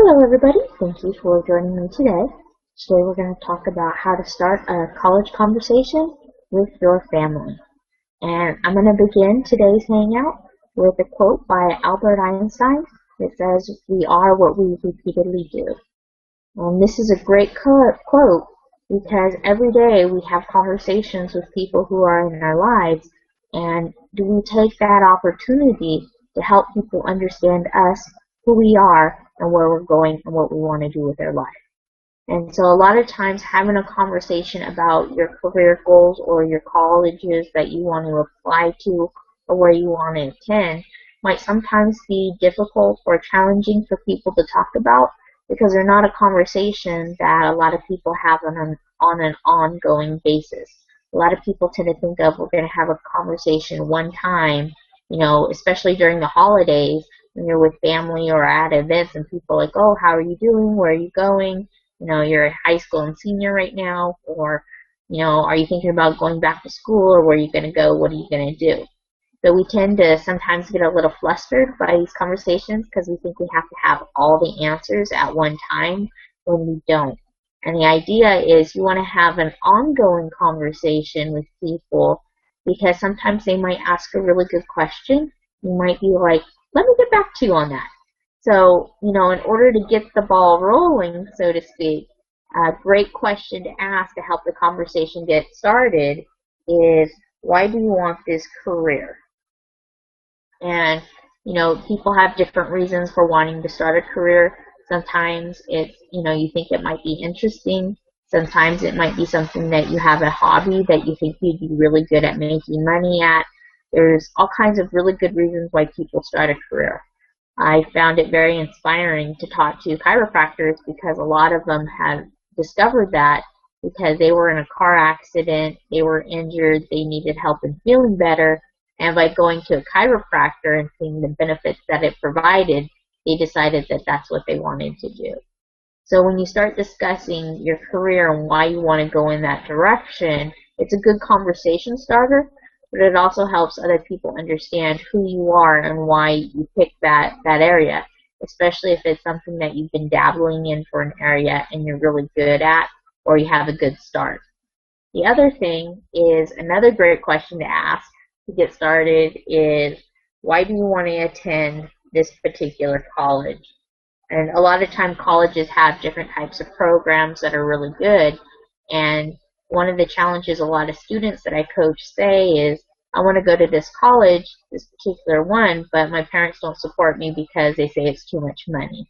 Hello everybody, thank you for joining me today. Today we're going to talk about how to start a college conversation with your family. And I'm going to begin today's hangout with a quote by Albert Einstein that says, "We are what we repeatedly do." And this is a great quote because every day we have conversations with people who are in our lives, and do we take that opportunity to help people understand us, who we are, and where we're going and what we want to do with our life. And so a lot of times having a conversation about your career goals or your colleges that you want to apply to or where you want to attend might sometimes be difficult or challenging for people to talk about because they're not a conversation that a lot of people have on an ongoing basis. A lot of people tend to think of, we're going to have a conversation one time, especially during the holidays when you're with family or at events and people are like, "Oh, how are you doing? Where are you going? You're in high school and senior right now," or, "Are you thinking about going back to school, or where are you going to go? What are you going to do?" So we tend to sometimes get a little flustered by these conversations because we think we have to have all the answers at one time when we don't. And the idea is you want to have an ongoing conversation with people because sometimes they might ask a really good question. You might be like, "Let me get back to you on that." So, in order to get the ball rolling, so to speak, a great question to ask to help the conversation get started is, why do you want this career? And, people have different reasons for wanting to start a career. Sometimes it's, you think it might be interesting. Sometimes it might be something that you have a hobby that you think you'd be really good at making money at. There's all kinds of really good reasons why people start a career. I found it very inspiring to talk to chiropractors because a lot of them have discovered that because they were in a car accident, they were injured, they needed help in feeling better, and by going to a chiropractor and seeing the benefits that it provided, they decided that that's what they wanted to do. So when you start discussing your career and why you want to go in that direction, it's a good conversation starter, but it also helps other people understand who you are and why you pick that area, especially if it's something that you've been dabbling in for an area and you're really good at or you have a good start. The other thing is, another great question to ask to get started is, why do you want to attend this particular college? And a lot of time colleges have different types of programs that are really good, and one of the challenges a lot of students that I coach say is, "I want to go to this college, this particular one, but my parents don't support me because they say it's too much money."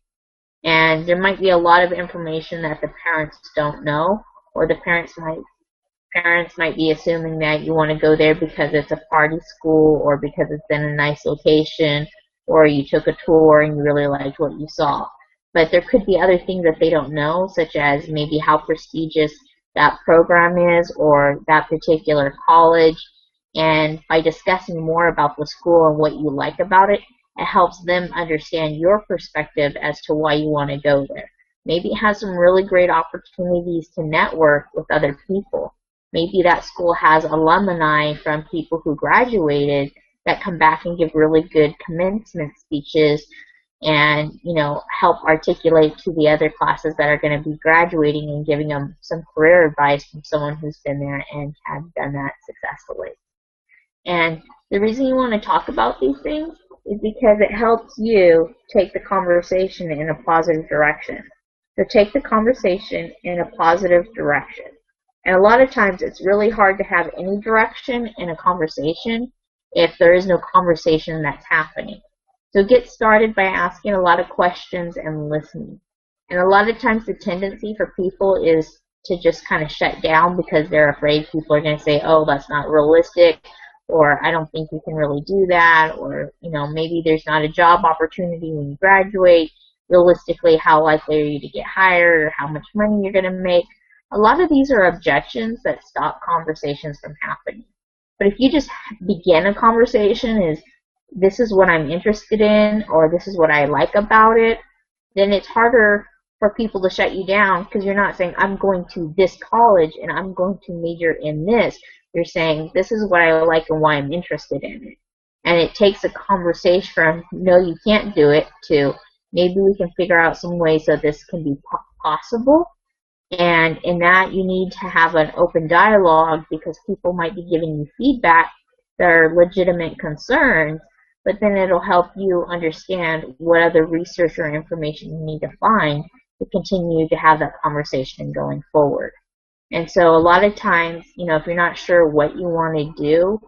And there might be a lot of information that the parents don't know, or the parents might be assuming that you want to go there because it's a party school or because it's in a nice location or you took a tour and you really liked what you saw. But there could be other things that they don't know, such as maybe how prestigious that program is or that particular college. And by discussing more about the school and what you like about it, it helps them understand your perspective as to why you want to go there. Maybe it has some really great opportunities to network with other people. Maybe that school has alumni from people who graduated that come back and give really good commencement speeches and, help articulate to the other classes that are going to be graduating and giving them some career advice from someone who's been there and have done that successfully. And the reason you want to talk about these things is because it helps you take the conversation in a positive direction. So take the conversation in a positive direction. And a lot of times it's really hard to have any direction in a conversation if there is no conversation that's happening. So get started by asking a lot of questions and listening. And a lot of times the tendency for people is to just kind of shut down because they're afraid people are going to say, "Oh, that's not realistic," or "I don't think you can really do that," or, maybe there's not a job opportunity when you graduate. Realistically, how likely are you to get hired, or how much money you're going to make? A lot of these are objections that stop conversations from happening. But if you just begin a conversation is, "This is what I'm interested in," or "This is what I like about it," then it's harder for people to shut you down because you're not saying, "I'm going to this college and I'm going to major in this." You're saying, "This is what I like and why I'm interested in it." And it takes a conversation from, "No, you can't do it," to, Maybe we can figure out some ways that this can be possible. And in that, you need to have an open dialogue because people might be giving you feedback that are legitimate concerns, but then it'll help you understand what other research or information you need to find to continue to have that conversation going forward. And so a lot of times, if you're not sure what you want to do,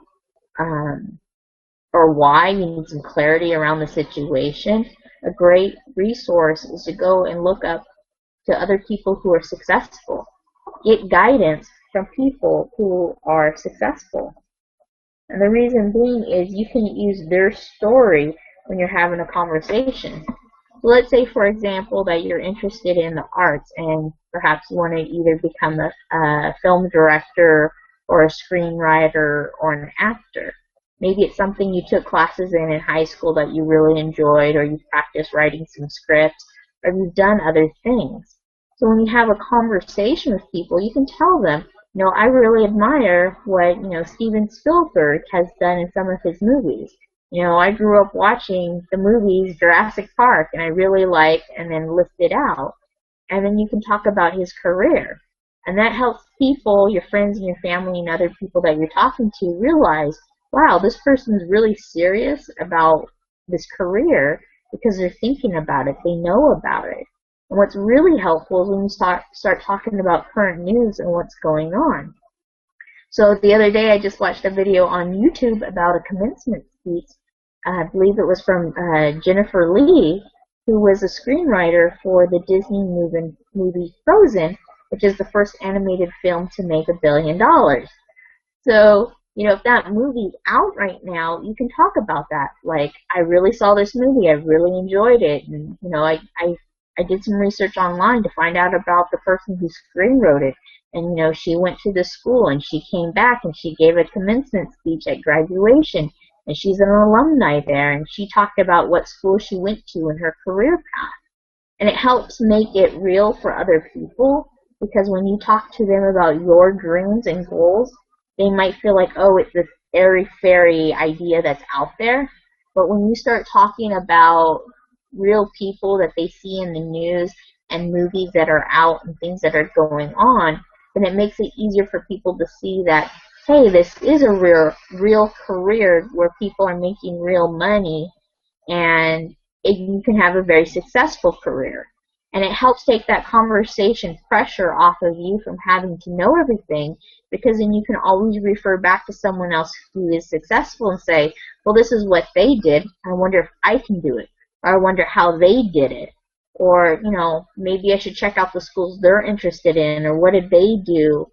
or why, you need some clarity around the situation, a great resource is to go and look up to other people who are successful. Get guidance from people who are successful. And the reason being is you can use their story when you're having a conversation. So let's say, for example, that you're interested in the arts and perhaps you want to either become a film director or a screenwriter or an actor. Maybe it's something you took classes in high school that you really enjoyed, or you practiced writing some scripts, or you've done other things. So when you have a conversation with people, you can tell them, I really admire what, Steven Spielberg has done in some of his movies. I grew up watching the movies Jurassic Park, and I really like, and then list it out. And then you can talk about his career. And that helps people, your friends and your family and other people that you're talking to, realize, wow, this person's really serious about this career because they're thinking about it. They know about it. And what's really helpful is when you start talking about current news and what's going on. So the other day I just watched a video on YouTube about a commencement speech. I believe it was from Jennifer Lee, who was a screenwriter for the Disney movie Frozen, which is the first animated film to make $1 billion. So, if that movie's out right now, you can talk about that. Like, I really saw this movie, I really enjoyed it, and I did some research online to find out about the person who screenwrote it. And, she went to the school and she came back and she gave a commencement speech at graduation. And she's an alumni there. And she talked about what school she went to and her career path. And it helps make it real for other people because when you talk to them about your dreams and goals, they might feel like, oh, it's this airy-fairy idea that's out there. But when you start talking about real people that they see in the news and movies that are out and things that are going on, then it makes it easier for people to see that, hey, this is a real career where people are making real money, and you can have a very successful career. And it helps take that conversation pressure off of you from having to know everything, because then you can always refer back to someone else who is successful and say, well, this is what they did. I wonder if I can do it. Or I wonder how they did it. Or, maybe I should check out the schools they're interested in, or what did they do,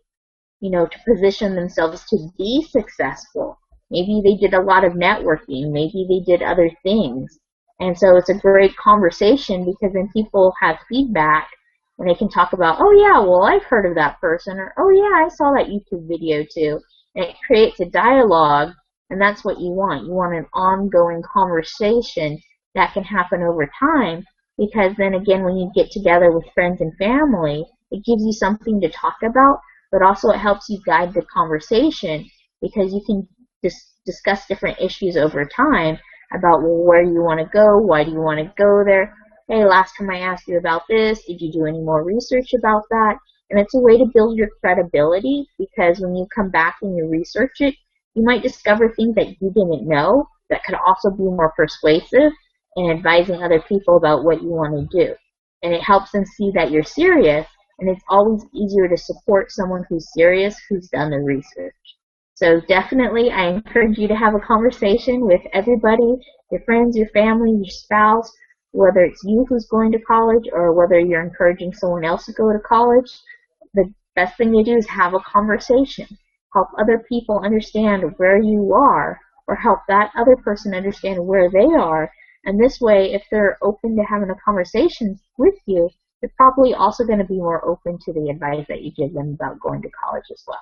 to position themselves to be successful. Maybe they did a lot of networking. Maybe they did other things. And so it's a great conversation because then people have feedback and they can talk about, oh yeah, well, I've heard of that person, or oh yeah, I saw that YouTube video too. And it creates a dialogue, and that's what you want. You want an ongoing conversation that can happen over time, because then again, when you get together with friends and family, it gives you something to talk about, but also it helps you guide the conversation because you can discuss different issues over time about, well, where you want to go, why do you want to go there, hey, last time I asked you about this, did you do any more research about that? And it's a way to build your credibility, because when you come back and you research it, you might discover things that you didn't know that could also be more persuasive in advising other people about what you want to do. And it helps them see that you're serious, and it's always easier to support someone who's serious, who's done the research. So definitely, I encourage you to have a conversation with everybody, your friends, your family, your spouse, whether it's you who's going to college or whether you're encouraging someone else to go to college. The best thing to do is have a conversation. Help other people understand where you are, or help that other person understand where they are. And this way, if they're open to having a conversation with you, they're probably also going to be more open to the advice that you give them about going to college as well.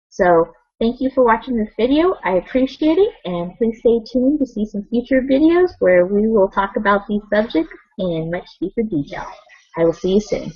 So thank you for watching this video. I appreciate it, and please stay tuned to see some future videos where we will talk about these subjects in much deeper detail. I will see you soon.